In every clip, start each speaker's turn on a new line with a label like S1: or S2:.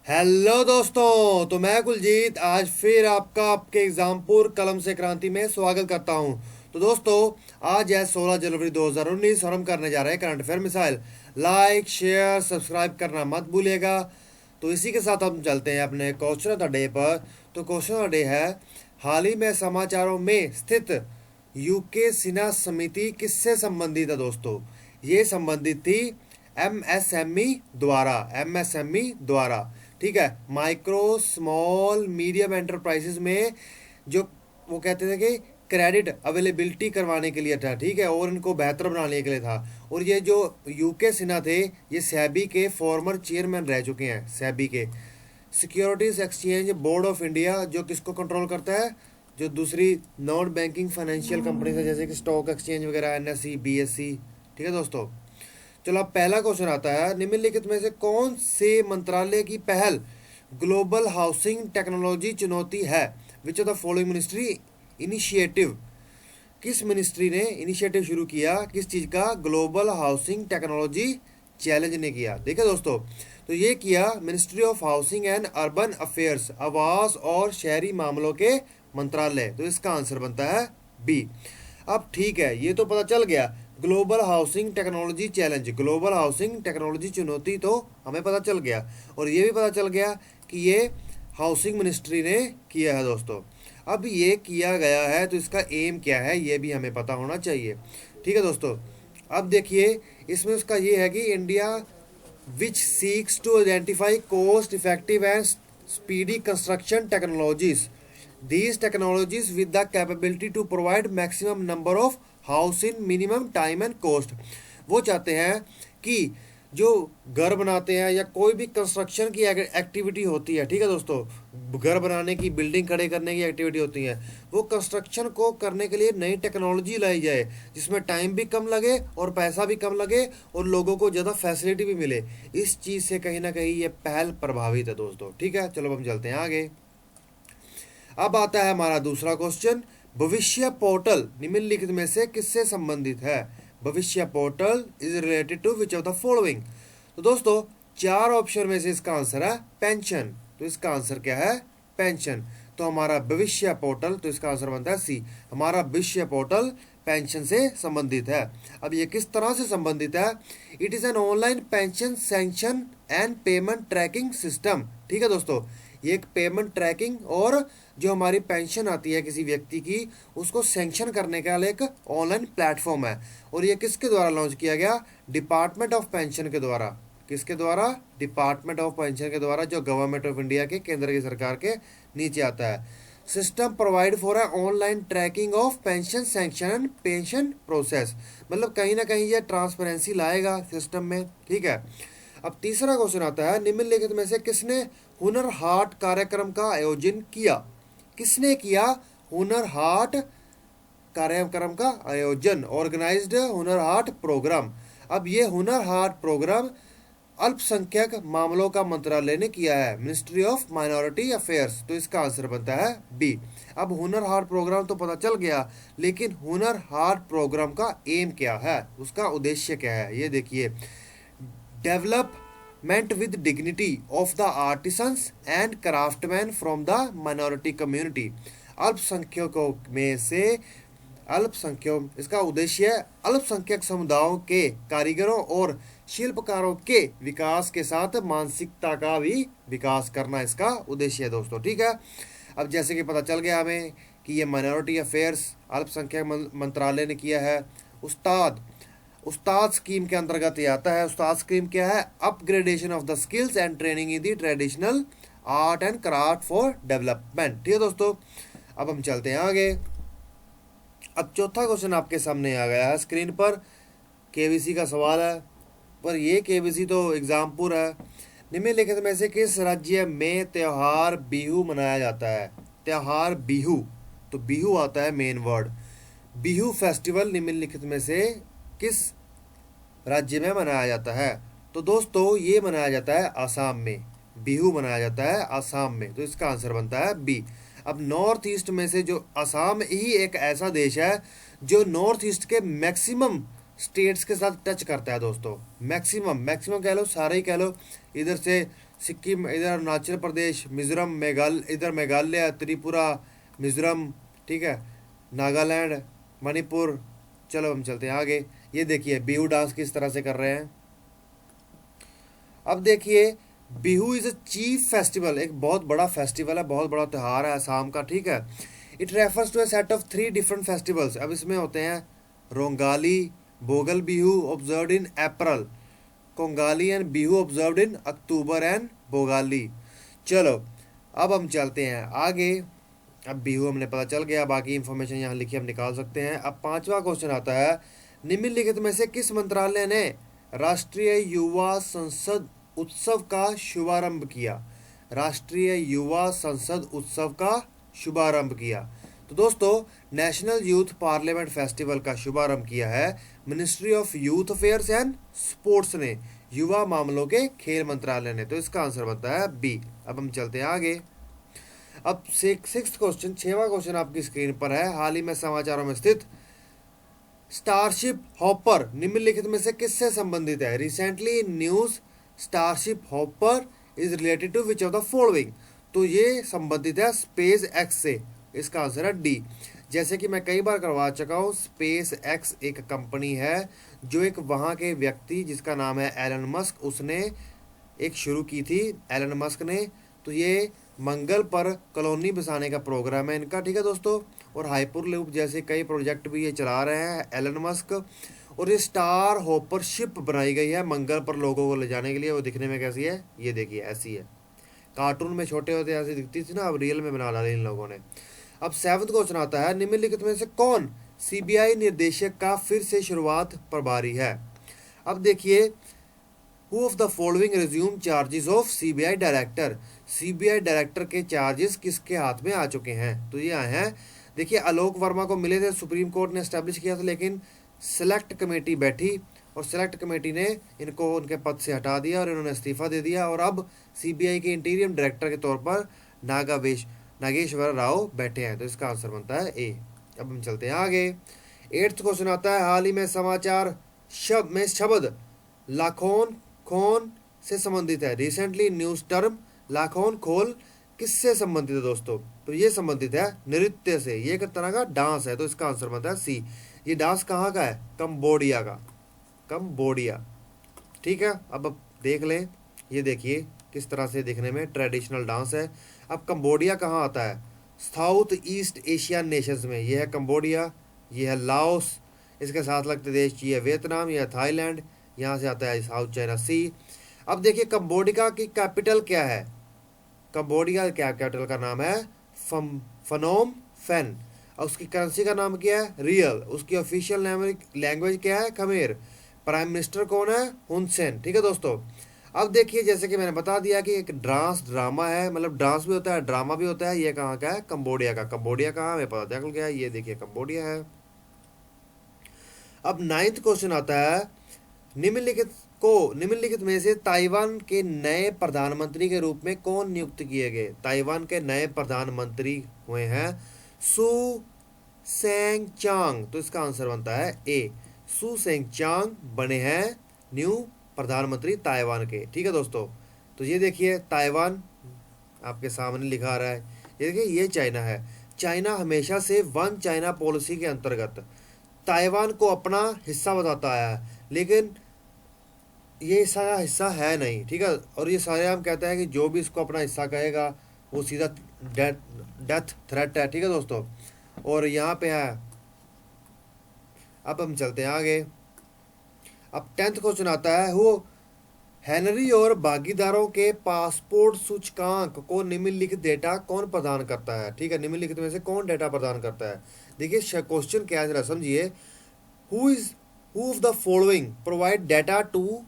S1: Hello दोस्तों, तो मैं कुलजीत आज फिर आपके एग्जामपुर कलम से क्रांति में स्वागत करता हूं। तो दोस्तों, आज है 16 जनवरी 2019 और हम करने जा रहे हैं current affair missile. Like share subscribe करना मत भूलिएगा। तो इसी के साथ हम चलते हैं अपने क्वेश्चन ऑफ द डे पर। तो क्वेश्चन ऑफ द डे है, हाल ही में समाचारों में स्थित यूके सिन्हा समिति किससे संबंधित है दोस्तों? ये संबंधित थी एमएसएमई द्वारा। ठीक है, माइक्रो स्मॉल मीडियम एंटरप्राइजेस में जो वो कहते थे कि क्रेडिट अवेलेबिलिटी करवाने के लिए था। ठीक है, और इनको बेहतर बनाने के लिए था। और ये जो यूके सिन्हा थे, ये सेबी के फॉर्मर चेयरमैन रह चुके हैं। सेबी के securities exchange board of India, जो किसको कंट्रोल करता है? जो दूसरी नॉन बैंकिंग फाइनेंशियल कंपनीज है, जैसे कि स्टॉक एक्सचेंज वगैरह, एनएसई, बीएसई। ठीक है दोस्तों, चलो अब पहला क्वेश्चन आता है, निम्नलिखित में से कौन से मंत्रालय की पहल ग्लोबल हाउसिंग टेक्नोलॉजी चुनौती है? विच of the following ministry initiative, किस मिनिस्ट्री ने इनिशिएटिव शुरू किया किस चीज का? ग्लोबल हाउसिंग टेक्नोलॉजी चैलेंज ने किया। देखिए दोस्तों, तो ये किया ministry of housing and urban affairs, आवास और शहरी मामलों के मंत्रालय। तो इसका आंसर बनता है बी। अब ठीक है, ये तो पता चल गया global housing technology challenge, global housing technology चुनौती तो हमें पता चल गया। और ये भी पता चल गया कि ये हाउसिंग मिनिस्ट्री ने किया है दोस्तों। अब ये किया गया है तो इसका एम क्या है, ये भी हमें पता होना चाहिए। ठीक है दोस्तों, अब देखिए इसमें उसका ये है कि India which seeks to identify cost effective and speedy construction technologies, these technologies with the capability to provide maximum number of house in minimum time and cost। वो चाहते हैं कि जो घर बनाते हैं या कोई भी कंस्ट्रक्शन की एक्टिविटी होती है, ठीक है दोस्तों, घर बनाने की, बिल्डिंग खड़े करने की एक्टिविटी होती है, वो कंस्ट्रक्शन को करने के लिए नई टेक्नोलॉजी लाई जाए जिसमें टाइम भी कम लगे और पैसा भी कम लगे और लोगों को ज़्यादा फैसिलिटी भी मिले। इस चीज़ से कहीं ना कहीं ये पहल प्रभावित है दोस्तों। ठीक है, चलो हम चलते हैं आगे। अब आता है हमारा दूसरा क्वेश्चन, भविष्य पोर्टल निम्नलिखित में से किससे संबंधित है? Bhavishya portal is related to which of the following. तो दोस्तों, चार ऑप्शन में से इसका आंसर है पेंशन। तो इसका आंसर क्या है? पेंशन। तो हमारा भविष्य पोर्टल, तो इसका आंसर बनता है सी। हमारा भविष्य पोर्टल पेंशन से संबंधित है। अब ये किस तरह से संबंधित है? It is an online pension sanction and payment tracking system. ठीक है दोस्तों, ये एक पेमेंट ट्रैकिंग और जो हमारी पेंशन आती है किसी व्यक्ति की, उसको सैंक्शन करने का एक ऑनलाइन प्लेटफॉर्म है। और ये किसके द्वारा लॉन्च किया गया? डिपार्टमेंट ऑफ पेंशन के द्वारा। किसके द्वारा? डिपार्टमेंट ऑफ पेंशन के द्वारा, जो गवर्नमेंट ऑफ इंडिया के, केंद्र की सरकार के नीचे आता है। System provide for a online tracking of pension sanction and pension process, मतलब कहीं ना कहीं ये ट्रांसपेरेंसी लाएगा सिस्टम में। ठीक है, अब तीसरा क्वेश्चन आता है, निम्नलिखित में से किसने हुनर हाट कार्यक्रम का आयोजन किया? किसने किया हुनर हाट कार्यक्रम का आयोजन? Organised Hunar Haat programme. अब ये हुनर हाट प्रोग्राम अल्पसंख्यक मामलों का मंत्रालय ने किया है, मिनिस्ट्री ऑफ माइनॉरिटी अफेयर्स। तो इसका आंसर बनता है बी। अब हुनर हाट प्रोग्राम तो पता चल गया, लेकिन हुनर हाट प्रोग्राम का एम क्या है, उसका उद्देश्य क्या है? ये देखिए, development with dignity of the artisans and craftsman from the minority community. अल्पसंख्यकों में से अल्पसंख्यक, इसका उद्देश्य है अल्पसंख्यक समुदायों के कारीगरों और शिल्पकारों के विकास के साथ मानसिकता का भी विकास करना इसका उद्देश्य है दोस्तों। ठीक है, अब जैसे कि पता चल गया हमें कि ये माइनॉरिटी अफेयर्स अल्पसंख्यक मंत्रालय ने किया है। उस्ताद स्कीम के अंतर्गत ये आता है। उस्ताद स्कीम क्या है? Upgradation of the skills and training in the traditional art and craft for development. ठीक है दोस्तों, अब हम चलते हैं आगे। अब चौथा क्वेश्चन आपके सामने आ गया है स्क्रीन पर, केबीसी का सवाल है, पर ये केबीसी तो एग्जामपुर है। निम्नलिखित में से किस राज्य में त्योहार बिहू मनाया जाता है? त्योहार बिहू, तो बिहू आता है मेन वर्ड। बिहू फेस्टिवल निम्नलिखित में से किस राज्य में मनाया जाता है? तो दोस्तों, ये मनाया जाता है आसाम में। बिहू मनाया जाता है आसाम में, तो इसका आंसर बनता है बी। अब नॉर्थ ईस्ट में से जो आसाम ही एक ऐसा देश है जो नॉर्थ ईस्ट के मैक्सिमम स्टेट्स के साथ टच करता है दोस्तों। मैक्सिमम कह लो, सारे ही कह लो, इधर से सिक्किम, इधर अरुणाचल प्रदेश, मिजोरम, इधर मेघालय, त्रिपुरा, मिजोरम, ठीक है, नागालैंड, मणिपुर। चलो हम चलते हैं आगे। ये देखिए बिहू डांस किस तरह से कर रहे हैं। अब देखिए, Bihu is a chief festival, एक बहुत बड़ा फेस्टिवल है, बहुत बड़ा त्यौहार है असम का, ठीक है। It refers to a set of 3 different festivals. अब इसमें होते हैं Rongali, Bohag Bihu observed in April, Kongali and Bihu observed in October and Bhogali. चलो अब हम चलते हैं आगे। अब बिहू हमने पता चल गया, बाकी इंफॉर्मेशन यहाँ लिखी हम निकाल सकते हैं। अब 5वां क्वेश्चन आता है, निम्नलिखित में से किस मंत्रालय ने राष्ट्रीय युवा संसद उत्सव का शुभारंभ किया? राष्ट्रीय युवा संसद उत्सव का शुभारंभ किया। तो दोस्तों, नेशनल यूथ पार्लियामेंट फेस्टिवल का शुभारंभ किया है ministry of youth affairs and sports ने, युवा मामलों के खेल मंत्रालय ने। तो इसका आंसर बनता है बी। अब हम चलते हैं आगे। अब 6th क्वेश्चन, 6वां क्वेश्चन आपकी स्क्रीन पर है। हाल ही में समाचारों में स्थित स्टारशिप हॉपर निम्नलिखित में से किससे संबंधित है? Recently news Starship Hopper is related to which of the following? तो ये संबंधित है स्पेस एक्स से। इसका आंसर है डी। जैसे कि मैं कई बार करवा चुका हूँ, स्पेस एक्स एक कंपनी है जो एक वहाँ के व्यक्ति जिसका नाम है एलन मस्क, उसने एक शुरू की थी, एलन मस्क ने। तो ये मंगल पर कॉलोनी बसाने का प्रोग्राम है इनका, ठीक है दोस्तों। और हाइपर लूप जैसे कई प्रोजेक्ट भी ये चला रहे हैं एलन मस्क। और ये स्टार हॉपर शिप बनाई गई है मंगल पर लोगों को ले जाने के लिए। वो दिखने में कैसी है? ये देखिए ऐसी है। कार्टून में छोटे होते ऐसी दिखती थी ना, अब रियल में बना डाली इन लोगों ने। अब 7वां क्वेश्चन आता है, निम्नलिखित में से कौन सीबीआई निर्देशक का फिर से शुरुआत प्रभारी है? अब देखिए, who of the following resume charges of CBI director? CBI director के चार्जेस किसके हाथ में आ चुके हैं? तो ये आए हैं, देखिए आलोक वर्मा को मिले थे, सुप्रीम कोर्ट ने एस्टेब्लिश किया था, लेकिन सेलेक्ट कमेटी बैठी और सेलेक्ट कमेटी ने इनको उनके पद से हटा दिया और इन्होंने इस्तीफा दे दिया। और अब सीबीआई के इंटीरियम डायरेक्टर के तौर पर नागेश्वर राव बैठे हैं। तो इसका आंसर बनता है ए। अब हम चलते हैं आगे। 8th क्वेश्चन आता है, हाल ही में समाचार शब्द लाखोन खोन से संबंधित है। रिसेंटली न्यूज टर्म लाखोन खोल किससे संबंधित है दोस्तों? तो ये संबंधित है नृत्य से, ये एक तरह का डांस है। तो इसका आंसर बनता है सी। ये डांस कहाँ का है? कंबोडिया का, कंबोडिया, ठीक है। अब देख लें, ये देखिए किस तरह से दिखने में ट्रेडिशनल डांस है। अब कंबोडिया कहाँ आता है? साउथ ईस्ट एशियन नेशंस में। ये है कंबोडिया, ये है लाओस, इसके साथ लगते देश ये है वियतनाम, ये है थाईलैंड, यहाँ से आता है साउथ चाइना सी। अब देखिए कंबोडिया की कैपिटल क्या है? कंबोडिया क्या कैपिटल का नाम है? फनोम फेन। और उसकी करेंसी का नाम क्या है? रियल। उसकी ऑफिशियल लैंग्वेज क्या है? खमेर। प्राइम मिनिस्टर कौन है? हुन सेन, ठीक है दोस्तों। अब देखिए, जैसे कि मैंने बता दिया कि एक डांस ड्रामा है, मतलब डांस भी होता है ड्रामा भी होता है। ये कहाँ का है? कंबोडिया का। कंबोडिया कहाँ हमें पता चल गया, ये देखिए कंबोडिया है। अब 9th क्वेश्चन आता है, निम्नलिखित में से ताइवान के नए प्रधानमंत्री के रूप में कौन नियुक्त किए गए? ताइवान के नए प्रधानमंत्री हुए हैं सू सेंग चांग। तो इसका आंसर बनता है ए। सू सेंग चांग बने हैं न्यू प्रधानमंत्री ताइवान के, ठीक है दोस्तों। तो ये देखिए ताइवान आपके सामने लिखा रहा है, ये देखिए ये चाइना है। चाइना हमेशा से वन चाइना पॉलिसी के अंतर्गत ताइवान को अपना हिस्सा बताता है, लेकिन ये सारा हिस्सा है नहीं, ठीक है। और ये सारे हम कहते हैं कि जो भी इसको अपना हिस्सा कहेगा वो सीधा डेथ थ्रेट है, ठीक है दोस्तों। और यहाँ पे है। अब हम चलते हैं आगे। अब 10th क्वेश्चन आता है, वो हेनरी और भागीदारों के पासपोर्ट सूचकांक को निम्नलिखित डेटा कौन प्रदान करता है? ठीक है, निम्नलिखित में से कौन डेटा प्रदान करता है? देखिए क्वेश्चन क्या है जरा समझिए। Who of the following provide data to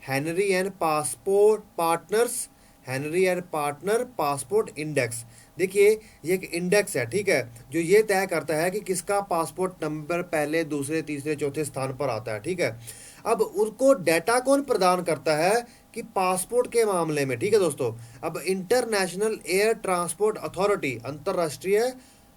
S1: Henry and passport partners, Henry and partner passport index. देखिए ये एक इंडेक्स है, ठीक है, जो ये तय करता है कि किसका पासपोर्ट नंबर पहले दूसरे तीसरे चौथे स्थान पर आता है, ठीक है। अब उनको डेटा कौन प्रदान करता है कि पासपोर्ट के मामले में, ठीक है दोस्तों। अब इंटरनेशनल एयर ट्रांसपोर्ट अथॉरिटी, अंतरराष्ट्रीय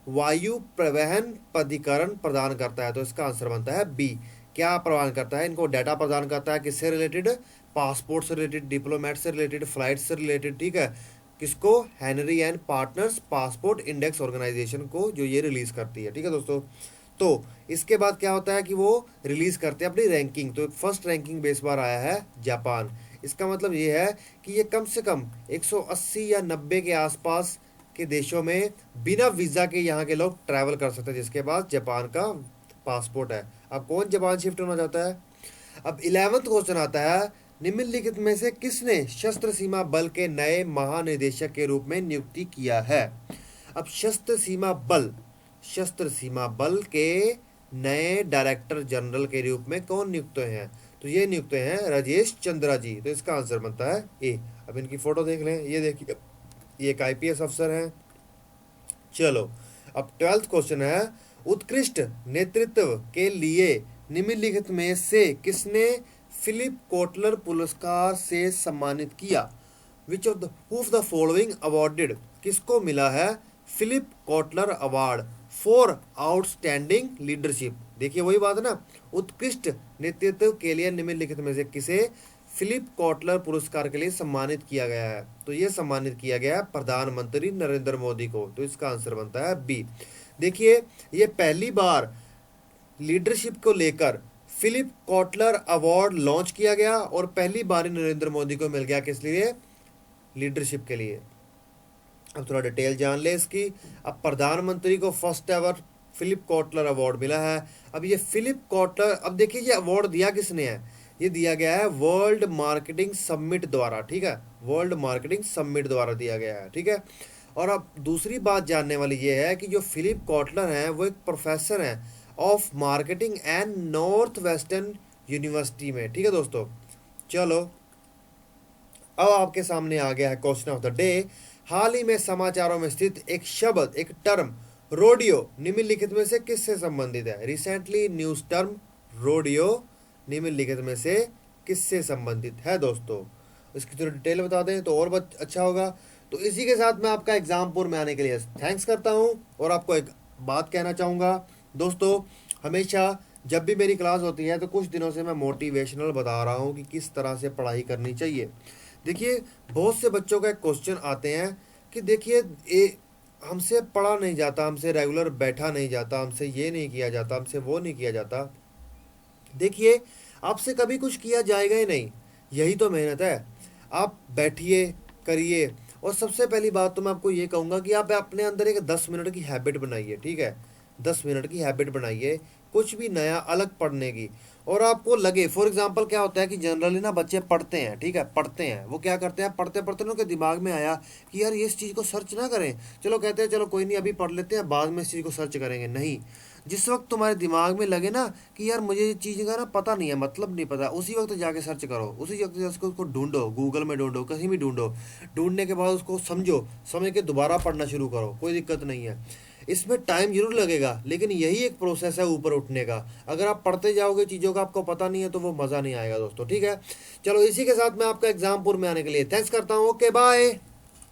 S1: वायु परिवहन प्राधिकरण प्रदान करता है। तो इसका आंसर बनता है बी। क्या प्रदान करता है? इनको डेटा प्रदान करता है किससे रिलेटेड? पासपोर्ट से रिलेटेड, डिप्लोमेट से रिलेटेड, फ्लाइट से रिलेटेड, ठीक है। किसको? Henry and partners passport index organisation को, जो ये रिलीज करती है, ठीक है दोस्तों। तो इसके बाद क्या होता है कि वो रिलीज करते हैं अपनी रैंकिंग। तो फर्स्ट रैंकिंग बेस बार आया है जापान। इसका मतलब ये है कि ये कम से कम 180 या 90 के आसपास के देशों में बिना वीज़ा के यहाँ के लोग ट्रैवल कर सकते हैं, जिसके पास जापान का पासपोर्ट है। अब कौन जापान शिफ्ट होना चाहता है? अब 11वां क्वेश्चन आता है, निम्नलिखित में से किसने शस्त्र सीमा बल के नए महानिदेशक के रूप में नियुक्ति किया है? अब शस्त्र सीमा बल के नए डायरेक्टर जनरल के रूप में कौन नियुक्त हुए हैं? तो ये नियुक्त हैं राजेश चंद्रा जी। तो इसका आंसर बनता है ए। अब इनकी फोटो देख लें, ये देखिए, ये एक आईपीएस अफसर हैं। चलो, अब 12वां क्वेश्चन है, उत्कृष्ट नेतृत्व के लिए निम्नलिखित में से किसने फिलिप कोटलर पुरस्कार से सम्मानित किया? Which of the following awarded, किसको मिला है Philip Kotler award for outstanding leadership? देखिए वही बात है ना, उत्कृष्ट नेतृत्व के लिए निम्नलिखित में से किसे फिलिप कोटलर पुरस्कार के लिए सम्मानित किया गया है? तो ये सम्मानित किया गया है प्रधानमंत्री नरेंद्र मोदी को। तो इसका आंसर बनता है बी। देखिए, ये पहली बार लीडरशिप को लेकर फिलिप कोटलर अवार्ड लॉन्च किया गया और पहली बार नरेंद्र मोदी को मिल गया, किस लिए? लीडरशिप के लिए। अब थोड़ा डिटेल जान ले इसकी। अब प्रधानमंत्री को first ever Philip Kotler award मिला है। अब ये फिलिप कोटलर, अब देखिए ये अवार्ड दिया किसने है? ये दिया गया है वर्ल्ड मार्केटिंग समिट द्वारा, ठीक है, वर्ल्ड मार्केटिंग समिट द्वारा दिया गया है, ठीक है। और अब दूसरी बात जानने वाली ये है कि जो फिलिप कोटलर हैं वो एक प्रोफेसर हैं of marketing and north western university में, ठीक है दोस्तों। चलो, अब आपके सामने आ गया है क्वेश्चन ऑफ द डे। हाल ही में समाचारों में स्थित एक शब्द, एक टर्म रोडियो निम्नलिखित में से किससे संबंधित है? रिसेंटली न्यूज टर्म रोडियो निम्नलिखित में से किससे संबंधित है दोस्तों? इसकी थोड़ी डिटेल बता दें तो और अच्छा होगा। तो इसी के साथ मैं आपका एग्जामपुर में आने के लिए थैंक्स करता हूं और आपको एक बात कहना चाहूँगा दोस्तों, हमेशा जब भी मेरी क्लास होती है तो कुछ दिनों से मैं मोटिवेशनल बता रहा हूँ कि किस तरह से पढ़ाई करनी चाहिए। देखिए, बहुत से बच्चों का एक क्वेश्चन आते हैं कि देखिए हमसे पढ़ा नहीं जाता, हमसे रेगुलर बैठा नहीं जाता, हमसे ये नहीं किया जाता, हमसे वो नहीं किया जाता। देखिए, आपसे कभी कुछ किया जाएगा ही नहीं, यही तो मेहनत है। आप बैठिए, करिए। और सबसे पहली बात तो मैं आपको ये कहूँगा कि आप अपने अंदर एक 10 मिनट की हैबिट बनाइए, ठीक है, 10 मिनट की हैबिट बनाइए कुछ भी नया अलग पढ़ने की। और आपको लगे, फॉर एग्जांपल क्या होता है कि जनरली ना बच्चे पढ़ते हैं, ठीक है, पढ़ते हैं, वो क्या करते हैं, पढ़ते पढ़ते उनके दिमाग में आया कि यार ये इस चीज़ को सर्च ना करें, चलो कहते हैं चलो कोई नहीं अभी पढ़ लेते हैं, बाद में इस चीज़ को सर्च करेंगे। नहीं, जिस वक्त तुम्हारे दिमाग में लगे ना कि यार मुझे ये चीज़ का ना पता नहीं है, मतलब नहीं पता, उसी वक्त जाके सर्च करो, उसी वक्त उसको ढूंढो, गूगल में ढूंढो, कहीं भी ढूंढो। ढूंढने के बाद उसको समझो, समझ के दोबारा पढ़ना शुरू करो, कोई दिक्कत नहीं है। इसमें टाइम जरूर लगेगा, लेकिन यही एक प्रोसेस है ऊपर उठने का। अगर आप पढ़ते जाओगे चीज़ों का आपको पता नहीं है तो वो मज़ा नहीं आएगा दोस्तों, ठीक है। चलो, इसी के साथ मैं आपका एग्जामपुर में आने के लिए थैंक्स करता हूँ। Okay, bye.